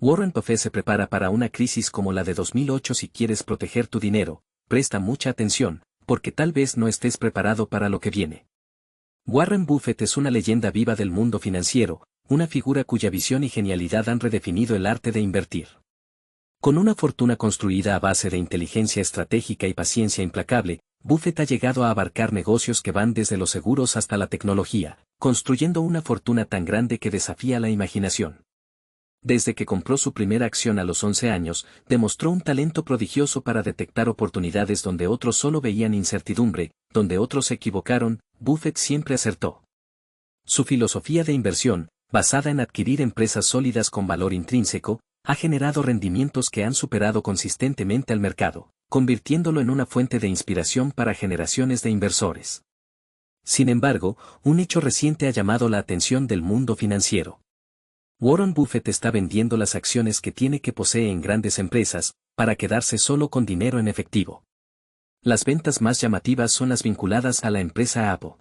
Warren Buffett se prepara para una crisis como la de 2008. Si quieres proteger tu dinero, presta mucha atención, porque tal vez no estés preparado para lo que viene. Warren Buffett es una leyenda viva del mundo financiero, una figura cuya visión y genialidad han redefinido el arte de invertir. Con una fortuna construida a base de inteligencia estratégica y paciencia implacable, Buffett ha llegado a abarcar negocios que van desde los seguros hasta la tecnología, construyendo una fortuna tan grande que desafía la imaginación. Desde que compró su primera acción a los 11 años, demostró un talento prodigioso para detectar oportunidades donde otros solo veían incertidumbre, donde otros se equivocaron, Buffett siempre acertó. Su filosofía de inversión, basada en adquirir empresas sólidas con valor intrínseco, ha generado rendimientos que han superado consistentemente al mercado, convirtiéndolo en una fuente de inspiración para generaciones de inversores. Sin embargo, un hecho reciente ha llamado la atención del mundo financiero. Warren Buffett está vendiendo las acciones que posee en grandes empresas, para quedarse solo con dinero en efectivo. Las ventas más llamativas son las vinculadas a la empresa Apple.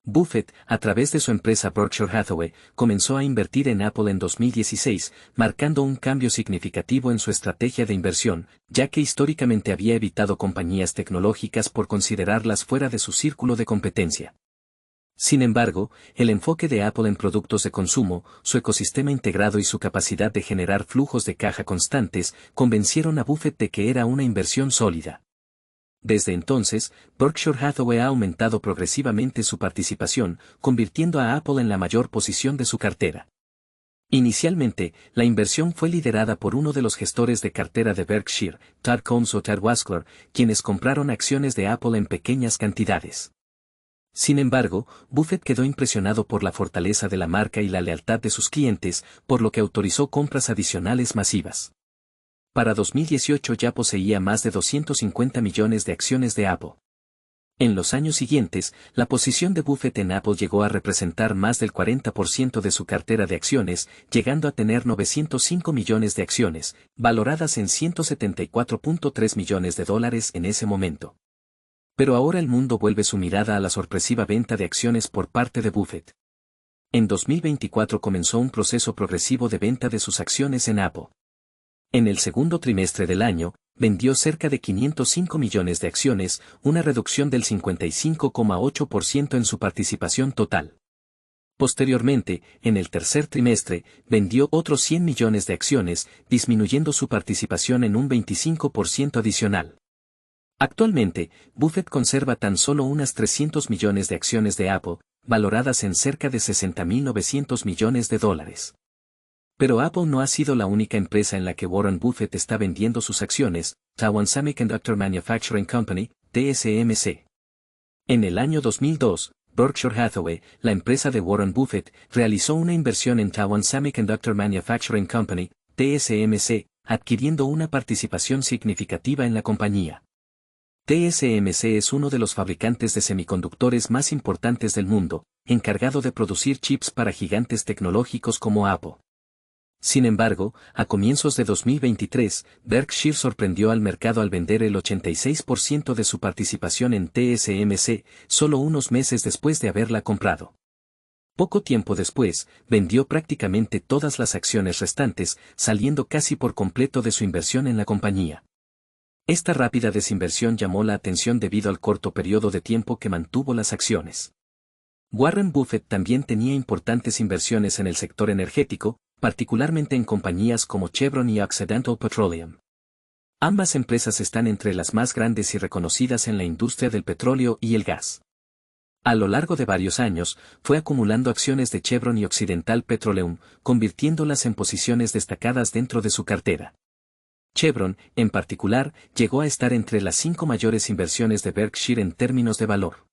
Buffett, a través de su empresa Berkshire Hathaway, comenzó a invertir en Apple en 2016, marcando un cambio significativo en su estrategia de inversión, ya que históricamente había evitado compañías tecnológicas por considerarlas fuera de su círculo de competencia. Sin embargo, el enfoque de Apple en productos de consumo, su ecosistema integrado y su capacidad de generar flujos de caja constantes, convencieron a Buffett de que era una inversión sólida. Desde entonces, Berkshire Hathaway ha aumentado progresivamente su participación, convirtiendo a Apple en la mayor posición de su cartera. Inicialmente, la inversión fue liderada por uno de los gestores de cartera de Berkshire, Todd Combs o Ted Waschler, quienes compraron acciones de Apple en pequeñas cantidades. Sin embargo, Buffett quedó impresionado por la fortaleza de la marca y la lealtad de sus clientes, por lo que autorizó compras adicionales masivas. Para 2018 ya poseía más de 250 millones de acciones de Apple. En los años siguientes, la posición de Buffett en Apple llegó a representar más del 40% de su cartera de acciones, llegando a tener 905 millones de acciones, valoradas en $174.3 millones en ese momento. Pero ahora el mundo vuelve su mirada a la sorpresiva venta de acciones por parte de Buffett. En 2024 comenzó un proceso progresivo de venta de sus acciones en Apple. En el segundo trimestre del año, vendió cerca de 505 millones de acciones, una reducción del 55,8% en su participación total. Posteriormente, en el tercer trimestre, vendió otros 100 millones de acciones, disminuyendo su participación en un 25% adicional. Actualmente, Buffett conserva tan solo unas 300 millones de acciones de Apple, valoradas en cerca de $60.900 millones. Pero Apple no ha sido la única empresa en la que Warren Buffett está vendiendo sus acciones. Taiwan Semiconductor Manufacturing Company, TSMC. En el año 2002, Berkshire Hathaway, la empresa de Warren Buffett, realizó una inversión en Taiwan Semiconductor Manufacturing Company, TSMC, adquiriendo una participación significativa en la compañía. TSMC es uno de los fabricantes de semiconductores más importantes del mundo, encargado de producir chips para gigantes tecnológicos como Apple. Sin embargo, a comienzos de 2023, Berkshire sorprendió al mercado al vender el 86% de su participación en TSMC, solo unos meses después de haberla comprado. Poco tiempo después, vendió prácticamente todas las acciones restantes, saliendo casi por completo de su inversión en la compañía. Esta rápida desinversión llamó la atención debido al corto periodo de tiempo que mantuvo las acciones. Warren Buffett también tenía importantes inversiones en el sector energético, particularmente en compañías como Chevron y Occidental Petroleum. Ambas empresas están entre las más grandes y reconocidas en la industria del petróleo y el gas. A lo largo de varios años, fue acumulando acciones de Chevron y Occidental Petroleum, convirtiéndolas en posiciones destacadas dentro de su cartera. Chevron, en particular, llegó a estar entre las 5 mayores inversiones de Berkshire en términos de valor.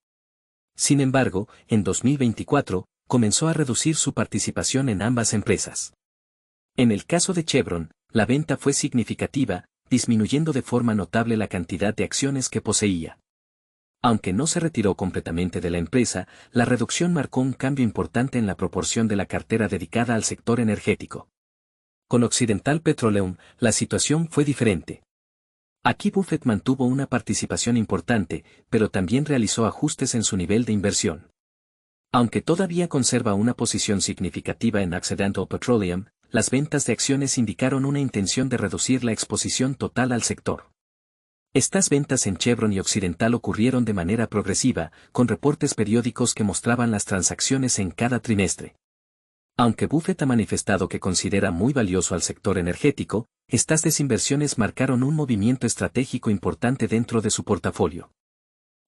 Sin embargo, en 2024, comenzó a reducir su participación en ambas empresas. En el caso de Chevron, la venta fue significativa, disminuyendo de forma notable la cantidad de acciones que poseía. Aunque no se retiró completamente de la empresa, la reducción marcó un cambio importante en la proporción de la cartera dedicada al sector energético. Con Occidental Petroleum, la situación fue diferente. Aquí Buffett mantuvo una participación importante, pero también realizó ajustes en su nivel de inversión. Aunque todavía conserva una posición significativa en Occidental Petroleum, las ventas de acciones indicaron una intención de reducir la exposición total al sector. Estas ventas en Chevron y Occidental ocurrieron de manera progresiva, con reportes periódicos que mostraban las transacciones en cada trimestre. Aunque Buffett ha manifestado que considera muy valioso al sector energético, estas desinversiones marcaron un movimiento estratégico importante dentro de su portafolio.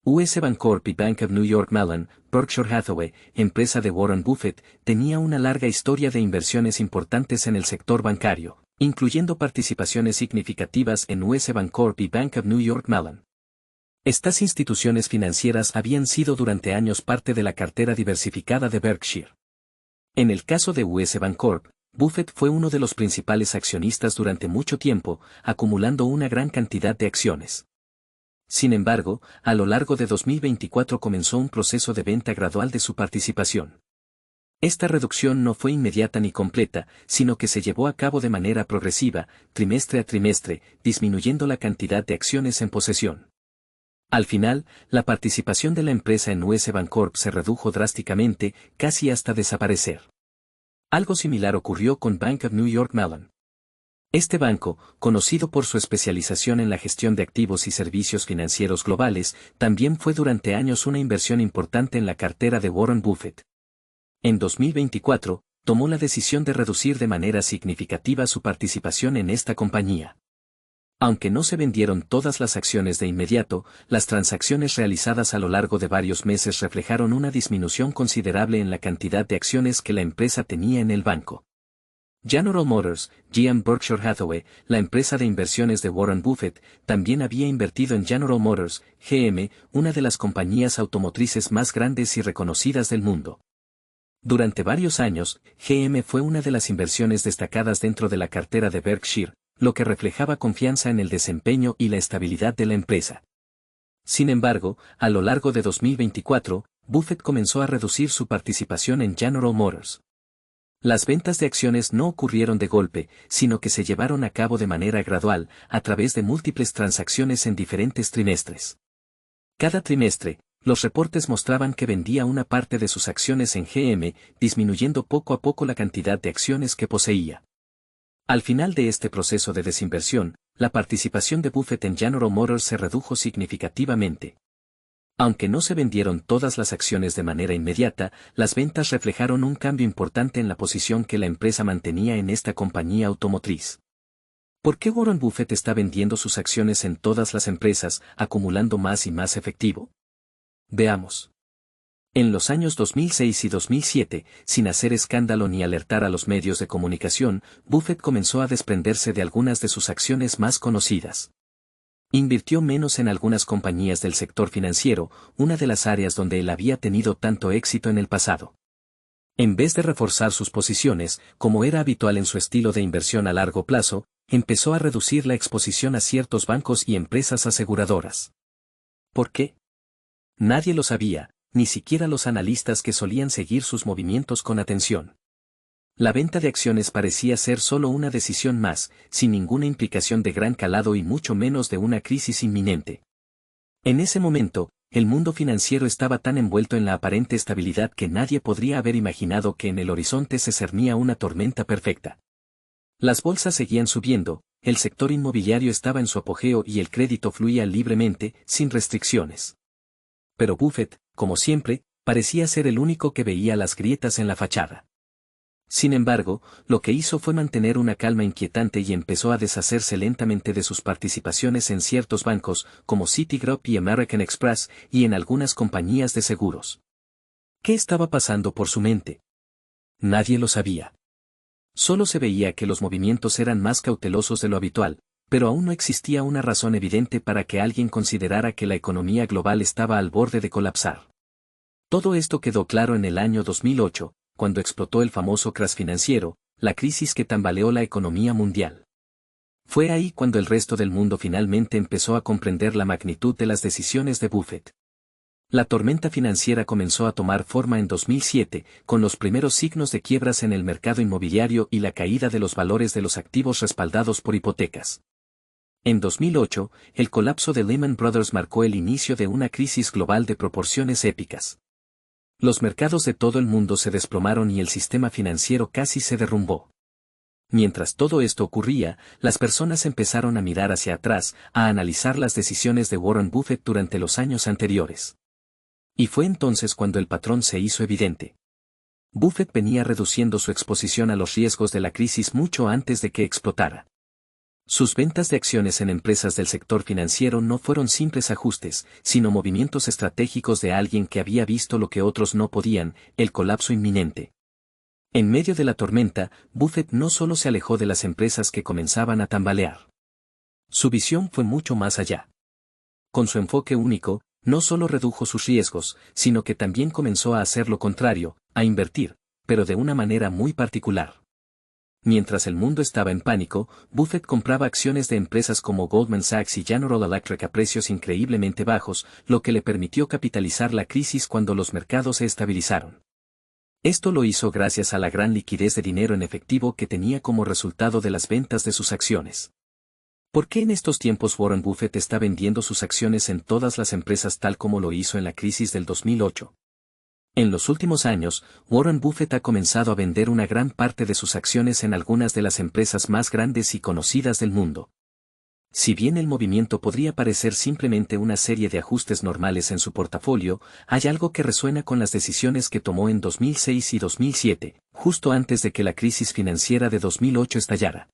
US Bancorp y Bank of New York Mellon, Berkshire Hathaway, empresa de Warren Buffett, tenía una larga historia de inversiones importantes en el sector bancario, incluyendo participaciones significativas en US Bancorp y Bank of New York Mellon. Estas instituciones financieras habían sido durante años parte de la cartera diversificada de Berkshire. En el caso de US Bancorp, Buffett fue uno de los principales accionistas durante mucho tiempo, acumulando una gran cantidad de acciones. Sin embargo, a lo largo de 2024 comenzó un proceso de venta gradual de su participación. Esta reducción no fue inmediata ni completa, sino que se llevó a cabo de manera progresiva, trimestre a trimestre, disminuyendo la cantidad de acciones en posesión. Al final, la participación de la empresa en US Bancorp se redujo drásticamente, casi hasta desaparecer. Algo similar ocurrió con Bank of New York Mellon. Este banco, conocido por su especialización en la gestión de activos y servicios financieros globales, también fue durante años una inversión importante en la cartera de Warren Buffett. En 2024, tomó la decisión de reducir de manera significativa su participación en esta compañía. Aunque no se vendieron todas las acciones de inmediato, las transacciones realizadas a lo largo de varios meses reflejaron una disminución considerable en la cantidad de acciones que la empresa tenía en el banco. General Motors, GM Berkshire Hathaway, la empresa de inversiones de Warren Buffett, también había invertido en General Motors, GM, una de las compañías automotrices más grandes y reconocidas del mundo. Durante varios años, GM fue una de las inversiones destacadas dentro de la cartera de Berkshire, lo que reflejaba confianza en el desempeño y la estabilidad de la empresa. Sin embargo, a lo largo de 2024, Buffett comenzó a reducir su participación en General Motors. Las ventas de acciones no ocurrieron de golpe, sino que se llevaron a cabo de manera gradual, a través de múltiples transacciones en diferentes trimestres. Cada trimestre, los reportes mostraban que vendía una parte de sus acciones en GM, disminuyendo poco a poco la cantidad de acciones que poseía. Al final de este proceso de desinversión, la participación de Buffett en General Motors se redujo significativamente. Aunque no se vendieron todas las acciones de manera inmediata, las ventas reflejaron un cambio importante en la posición que la empresa mantenía en esta compañía automotriz. ¿Por qué Warren Buffett está vendiendo sus acciones en todas las empresas, acumulando más y más efectivo? Veamos. En los años 2006 y 2007, sin hacer escándalo ni alertar a los medios de comunicación, Buffett comenzó a desprenderse de algunas de sus acciones más conocidas. Invirtió menos en algunas compañías del sector financiero, una de las áreas donde él había tenido tanto éxito en el pasado. En vez de reforzar sus posiciones, como era habitual en su estilo de inversión a largo plazo, empezó a reducir la exposición a ciertos bancos y empresas aseguradoras. ¿Por qué? Nadie lo sabía, ni siquiera los analistas que solían seguir sus movimientos con atención. La venta de acciones parecía ser solo una decisión más, sin ninguna implicación de gran calado y mucho menos de una crisis inminente. En ese momento, el mundo financiero estaba tan envuelto en la aparente estabilidad que nadie podría haber imaginado que en el horizonte se cernía una tormenta perfecta. Las bolsas seguían subiendo, el sector inmobiliario estaba en su apogeo y el crédito fluía libremente, sin restricciones. Pero Buffett, como siempre, parecía ser el único que veía las grietas en la fachada. Sin embargo, lo que hizo fue mantener una calma inquietante y empezó a deshacerse lentamente de sus participaciones en ciertos bancos, como Citigroup y American Express, y en algunas compañías de seguros. ¿Qué estaba pasando por su mente? Nadie lo sabía. Solo se veía que los movimientos eran más cautelosos de lo habitual, pero aún no existía una razón evidente para que alguien considerara que la economía global estaba al borde de colapsar. Todo esto quedó claro en el año 2008, cuando explotó el famoso crash financiero, la crisis que tambaleó la economía mundial. Fue ahí cuando el resto del mundo finalmente empezó a comprender la magnitud de las decisiones de Buffett. La tormenta financiera comenzó a tomar forma en 2007, con los primeros signos de quiebras en el mercado inmobiliario y la caída de los valores de los activos respaldados por hipotecas. En 2008, el colapso de Lehman Brothers marcó el inicio de una crisis global de proporciones épicas. Los mercados de todo el mundo se desplomaron y el sistema financiero casi se derrumbó. Mientras todo esto ocurría, las personas empezaron a mirar hacia atrás, a analizar las decisiones de Warren Buffett durante los años anteriores. Y fue entonces cuando el patrón se hizo evidente. Buffett venía reduciendo su exposición a los riesgos de la crisis mucho antes de que explotara. Sus ventas de acciones en empresas del sector financiero no fueron simples ajustes, sino movimientos estratégicos de alguien que había visto lo que otros no podían, el colapso inminente. En medio de la tormenta, Buffett no solo se alejó de las empresas que comenzaban a tambalear. Su visión fue mucho más allá. Con su enfoque único, no solo redujo sus riesgos, sino que también comenzó a hacer lo contrario, a invertir, pero de una manera muy particular. Mientras el mundo estaba en pánico, Buffett compraba acciones de empresas como Goldman Sachs y General Electric a precios increíblemente bajos, lo que le permitió capitalizar la crisis cuando los mercados se estabilizaron. Esto lo hizo gracias a la gran liquidez de dinero en efectivo que tenía como resultado de las ventas de sus acciones. ¿Por qué en estos tiempos Warren Buffett está vendiendo sus acciones en todas las empresas tal como lo hizo en la crisis del 2008? En los últimos años, Warren Buffett ha comenzado a vender una gran parte de sus acciones en algunas de las empresas más grandes y conocidas del mundo. Si bien el movimiento podría parecer simplemente una serie de ajustes normales en su portafolio, hay algo que resuena con las decisiones que tomó en 2006 y 2007, justo antes de que la crisis financiera de 2008 estallara.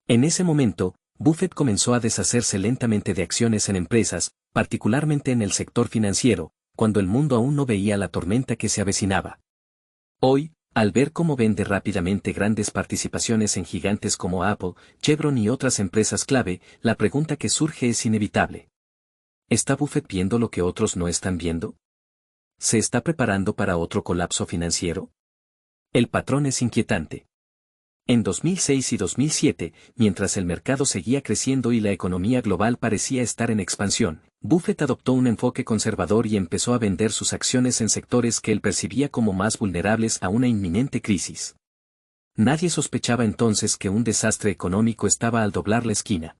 En ese momento, Buffett comenzó a deshacerse lentamente de acciones en empresas, particularmente en el sector financiero, cuando el mundo aún no veía la tormenta que se avecinaba. Hoy, al ver cómo vende rápidamente grandes participaciones en gigantes como Apple, Chevron y otras empresas clave, la pregunta que surge es inevitable. ¿Está Buffett viendo lo que otros no están viendo? ¿Se está preparando para otro colapso financiero? El patrón es inquietante. En 2006 y 2007, mientras el mercado seguía creciendo y la economía global parecía estar en expansión, Buffett adoptó un enfoque conservador y empezó a vender sus acciones en sectores que él percibía como más vulnerables a una inminente crisis. Nadie sospechaba entonces que un desastre económico estaba al doblar la esquina.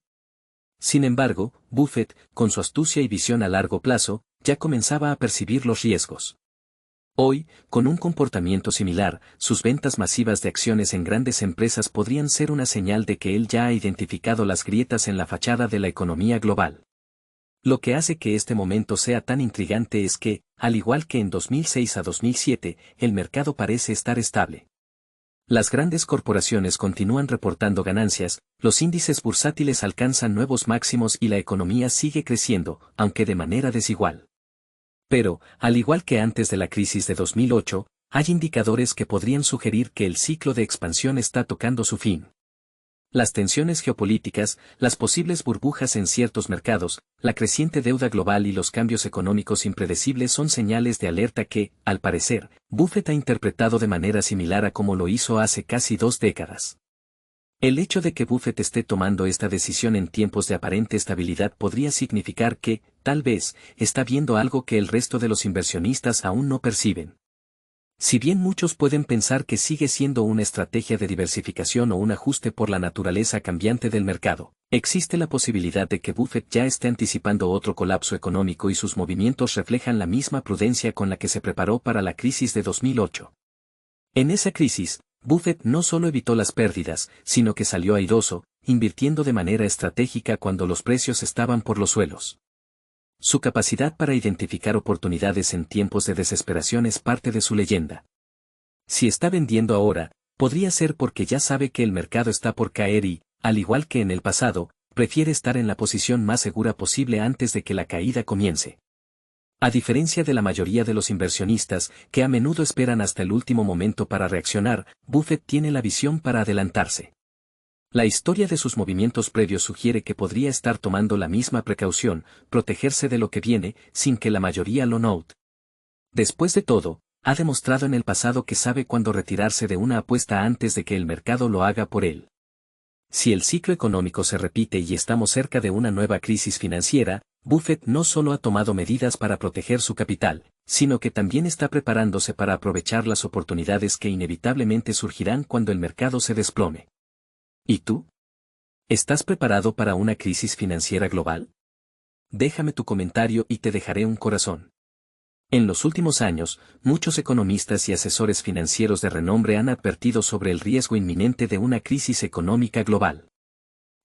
Sin embargo, Buffett, con su astucia y visión a largo plazo, ya comenzaba a percibir los riesgos. Hoy, con un comportamiento similar, sus ventas masivas de acciones en grandes empresas podrían ser una señal de que él ya ha identificado las grietas en la fachada de la economía global. Lo que hace que este momento sea tan intrigante es que, al igual que en 2006 a 2007, el mercado parece estar estable. Las grandes corporaciones continúan reportando ganancias, los índices bursátiles alcanzan nuevos máximos y la economía sigue creciendo, aunque de manera desigual. Pero, al igual que antes de la crisis de 2008, hay indicadores que podrían sugerir que el ciclo de expansión está tocando su fin. Las tensiones geopolíticas, las posibles burbujas en ciertos mercados, la creciente deuda global y los cambios económicos impredecibles son señales de alerta que, al parecer, Buffett ha interpretado de manera similar a como lo hizo hace casi 2 décadas. El hecho de que Buffett esté tomando esta decisión en tiempos de aparente estabilidad podría significar que, tal vez, está viendo algo que el resto de los inversionistas aún no perciben. Si bien muchos pueden pensar que sigue siendo una estrategia de diversificación o un ajuste por la naturaleza cambiante del mercado, existe la posibilidad de que Buffett ya esté anticipando otro colapso económico y sus movimientos reflejan la misma prudencia con la que se preparó para la crisis de 2008. En esa crisis, Buffett no solo evitó las pérdidas, sino que salió airoso, invirtiendo de manera estratégica cuando los precios estaban por los suelos. Su capacidad para identificar oportunidades en tiempos de desesperación es parte de su leyenda. Si está vendiendo ahora, podría ser porque ya sabe que el mercado está por caer y, al igual que en el pasado, prefiere estar en la posición más segura posible antes de que la caída comience. A diferencia de la mayoría de los inversionistas, que a menudo esperan hasta el último momento para reaccionar, Buffett tiene la visión para adelantarse. La historia de sus movimientos previos sugiere que podría estar tomando la misma precaución, protegerse de lo que viene, sin que la mayoría lo note. Después de todo, ha demostrado en el pasado que sabe cuándo retirarse de una apuesta antes de que el mercado lo haga por él. Si el ciclo económico se repite y estamos cerca de una nueva crisis financiera, Buffett no solo ha tomado medidas para proteger su capital, sino que también está preparándose para aprovechar las oportunidades que inevitablemente surgirán cuando el mercado se desplome. ¿Y tú? ¿Estás preparado para una crisis financiera global? Déjame tu comentario y te dejaré un corazón. En los últimos años, muchos economistas y asesores financieros de renombre han advertido sobre el riesgo inminente de una crisis económica global.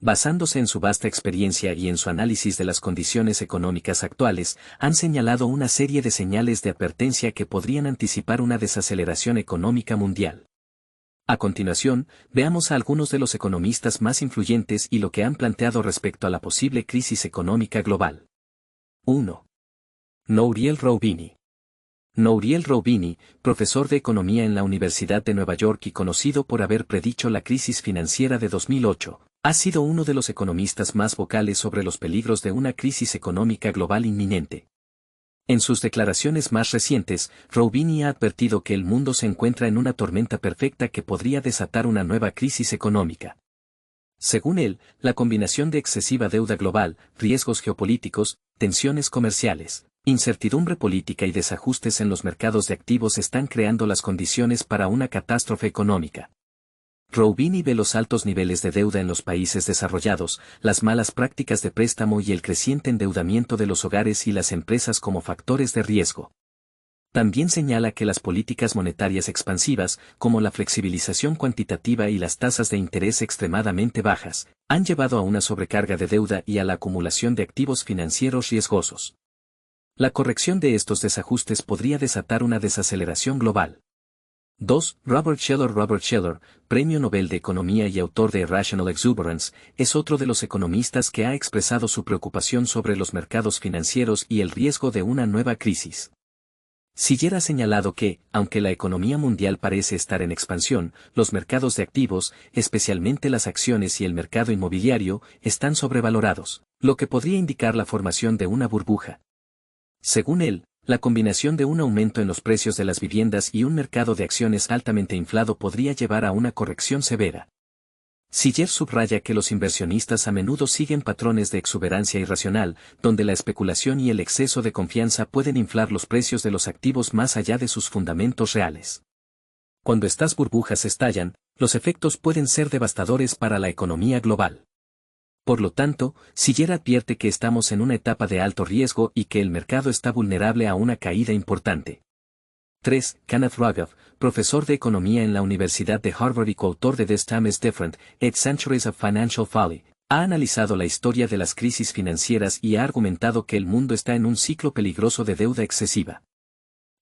Basándose en su vasta experiencia y en su análisis de las condiciones económicas actuales, han señalado una serie de señales de advertencia que podrían anticipar una desaceleración económica mundial. A continuación, veamos a algunos de los economistas más influyentes y lo que han planteado respecto a la posible crisis económica global. 1. Nouriel Roubini. Nouriel Roubini, profesor de economía en la Universidad de Nueva York y conocido por haber predicho la crisis financiera de 2008, ha sido uno de los economistas más vocales sobre los peligros de una crisis económica global inminente. En sus declaraciones más recientes, Roubini ha advertido que el mundo se encuentra en una tormenta perfecta que podría desatar una nueva crisis económica. Según él, la combinación de excesiva deuda global, riesgos geopolíticos, tensiones comerciales, incertidumbre política y desajustes en los mercados de activos están creando las condiciones para una catástrofe económica. Roubini ve los altos niveles de deuda en los países desarrollados, las malas prácticas de préstamo y el creciente endeudamiento de los hogares y las empresas como factores de riesgo. También señala que las políticas monetarias expansivas, como la flexibilización cuantitativa y las tasas de interés extremadamente bajas, han llevado a una sobrecarga de deuda y a la acumulación de activos financieros riesgosos. La corrección de estos desajustes podría desatar una desaceleración global. 2. Robert Shiller, Premio Nobel de Economía y autor de Irrational Exuberance, es otro de los economistas que ha expresado su preocupación sobre los mercados financieros y el riesgo de una nueva crisis. Shiller ha señalado que, aunque la economía mundial parece estar en expansión, los mercados de activos, especialmente las acciones y el mercado inmobiliario, están sobrevalorados, lo que podría indicar la formación de una burbuja. Según él, la combinación de un aumento en los precios de las viviendas y un mercado de acciones altamente inflado podría llevar a una corrección severa. Shiller subraya que los inversionistas a menudo siguen patrones de exuberancia irracional, donde la especulación y el exceso de confianza pueden inflar los precios de los activos más allá de sus fundamentos reales. Cuando estas burbujas estallan, los efectos pueden ser devastadores para la economía global. Por lo tanto, Shiller advierte que estamos en una etapa de alto riesgo y que el mercado está vulnerable a una caída importante. 3. Kenneth Rogoff, profesor de economía en la Universidad de Harvard y coautor de This Time is Different, 8 Centuries of Financial Folly, ha analizado la historia de las crisis financieras y ha argumentado que el mundo está en un ciclo peligroso de deuda excesiva.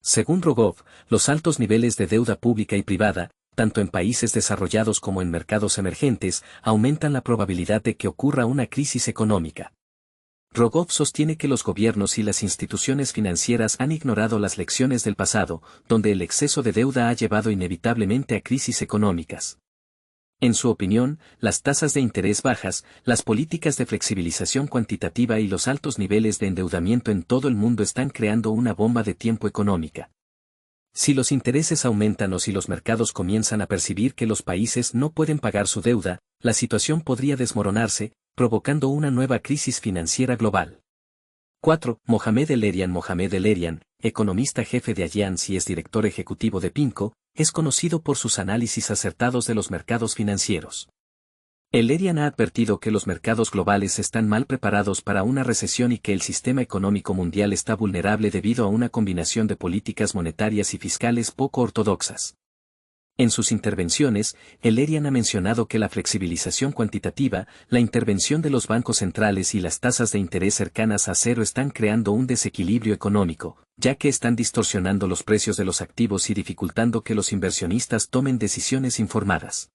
Según Rogoff, los altos niveles de deuda pública y privada, tanto en países desarrollados como en mercados emergentes, aumentan la probabilidad de que ocurra una crisis económica. Rogoff sostiene que los gobiernos y las instituciones financieras han ignorado las lecciones del pasado, donde el exceso de deuda ha llevado inevitablemente a crisis económicas. En su opinión, las tasas de interés bajas, las políticas de flexibilización cuantitativa y los altos niveles de endeudamiento en todo el mundo están creando una bomba de tiempo económica. Si los intereses aumentan o si los mercados comienzan a percibir que los países no pueden pagar su deuda, la situación podría desmoronarse, provocando una nueva crisis financiera global. 4. Mohamed El-Erian, economista jefe de Allianz y es director ejecutivo de PIMCO, es conocido por sus análisis acertados de los mercados financieros. El-Erian ha advertido que los mercados globales están mal preparados para una recesión y que el sistema económico mundial está vulnerable debido a una combinación de políticas monetarias y fiscales poco ortodoxas. En sus intervenciones, El-Erian ha mencionado que la flexibilización cuantitativa, la intervención de los bancos centrales y las tasas de interés cercanas a cero están creando un desequilibrio económico, ya que están distorsionando los precios de los activos y dificultando que los inversionistas tomen decisiones informadas.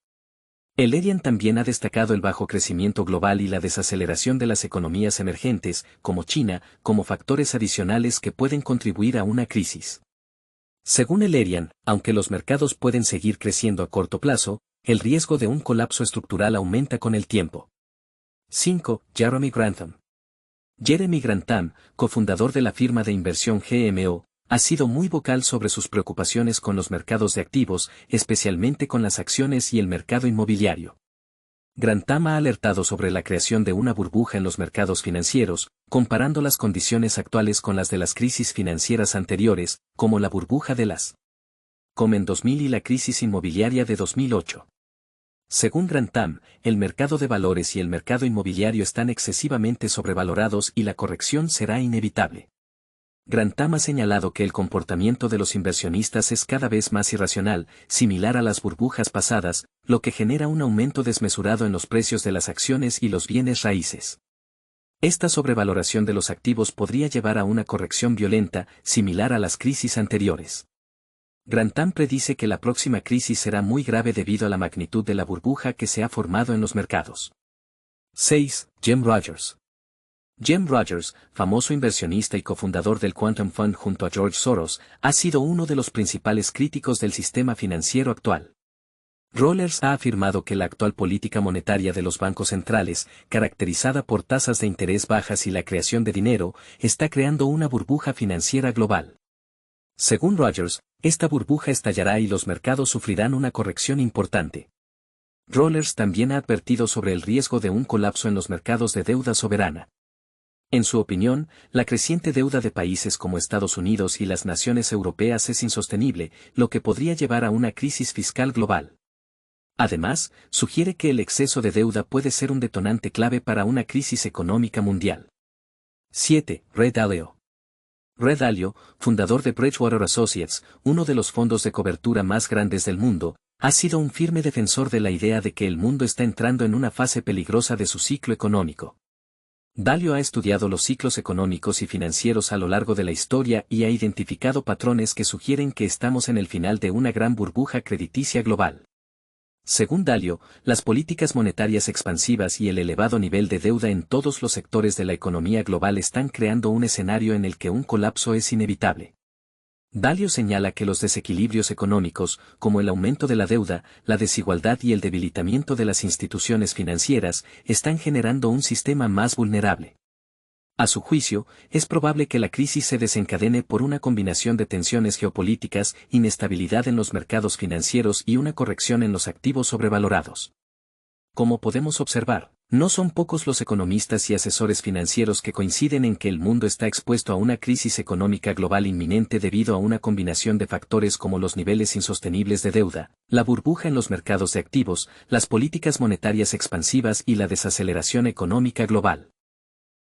El-Erian también ha destacado el bajo crecimiento global y la desaceleración de las economías emergentes, como China, como factores adicionales que pueden contribuir a una crisis. Según El-Erian, aunque los mercados pueden seguir creciendo a corto plazo, el riesgo de un colapso estructural aumenta con el tiempo. 5. Jeremy Grantham, cofundador de la firma de inversión GMO, ha sido muy vocal sobre sus preocupaciones con los mercados de activos, especialmente con las acciones y el mercado inmobiliario. Grantham ha alertado sobre la creación de una burbuja en los mercados financieros, comparando las condiciones actuales con las de las crisis financieras anteriores, como la burbuja de las .com en 2000 y la crisis inmobiliaria de 2008. Según Grantham, el mercado de valores y el mercado inmobiliario están excesivamente sobrevalorados y la corrección será inevitable. Grantham ha señalado que el comportamiento de los inversionistas es cada vez más irracional, similar a las burbujas pasadas, lo que genera un aumento desmesurado en los precios de las acciones y los bienes raíces. Esta sobrevaloración de los activos podría llevar a una corrección violenta, similar a las crisis anteriores. Grantham predice que la próxima crisis será muy grave debido a la magnitud de la burbuja que se ha formado en los mercados. 6. Jim Rogers. Jim Rogers, famoso inversionista y cofundador del Quantum Fund junto a George Soros, ha sido uno de los principales críticos del sistema financiero actual. Rogers ha afirmado que la actual política monetaria de los bancos centrales, caracterizada por tasas de interés bajas y la creación de dinero, está creando una burbuja financiera global. Según Rogers, esta burbuja estallará y los mercados sufrirán una corrección importante. Rogers también ha advertido sobre el riesgo de un colapso en los mercados de deuda soberana. En su opinión, la creciente deuda de países como Estados Unidos y las naciones europeas es insostenible, lo que podría llevar a una crisis fiscal global. Además, sugiere que el exceso de deuda puede ser un detonante clave para una crisis económica mundial. 7. Ray Dalio. Ray Dalio, fundador de Bridgewater Associates, uno de los fondos de cobertura más grandes del mundo, ha sido un firme defensor de la idea de que el mundo está entrando en una fase peligrosa de su ciclo económico. Dalio ha estudiado los ciclos económicos y financieros a lo largo de la historia y ha identificado patrones que sugieren que estamos en el final de una gran burbuja crediticia global. Según Dalio, las políticas monetarias expansivas y el elevado nivel de deuda en todos los sectores de la economía global están creando un escenario en el que un colapso es inevitable. Dalio señala que los desequilibrios económicos, como el aumento de la deuda, la desigualdad y el debilitamiento de las instituciones financieras, están generando un sistema más vulnerable. A su juicio, es probable que la crisis se desencadene por una combinación de tensiones geopolíticas, inestabilidad en los mercados financieros y una corrección en los activos sobrevalorados. Como podemos observar, no son pocos los economistas y asesores financieros que coinciden en que el mundo está expuesto a una crisis económica global inminente debido a una combinación de factores como los niveles insostenibles de deuda, la burbuja en los mercados de activos, las políticas monetarias expansivas y la desaceleración económica global.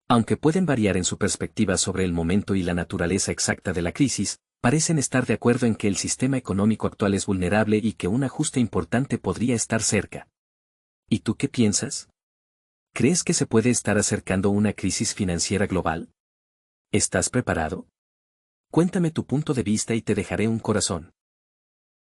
Aunque pueden variar en su perspectiva sobre el momento y la naturaleza exacta de la crisis, parecen estar de acuerdo en que el sistema económico actual es vulnerable y que un ajuste importante podría estar cerca. ¿Y tú qué piensas? ¿Crees que se puede estar acercando una crisis financiera global? ¿Estás preparado? Cuéntame tu punto de vista y te dejaré un corazón.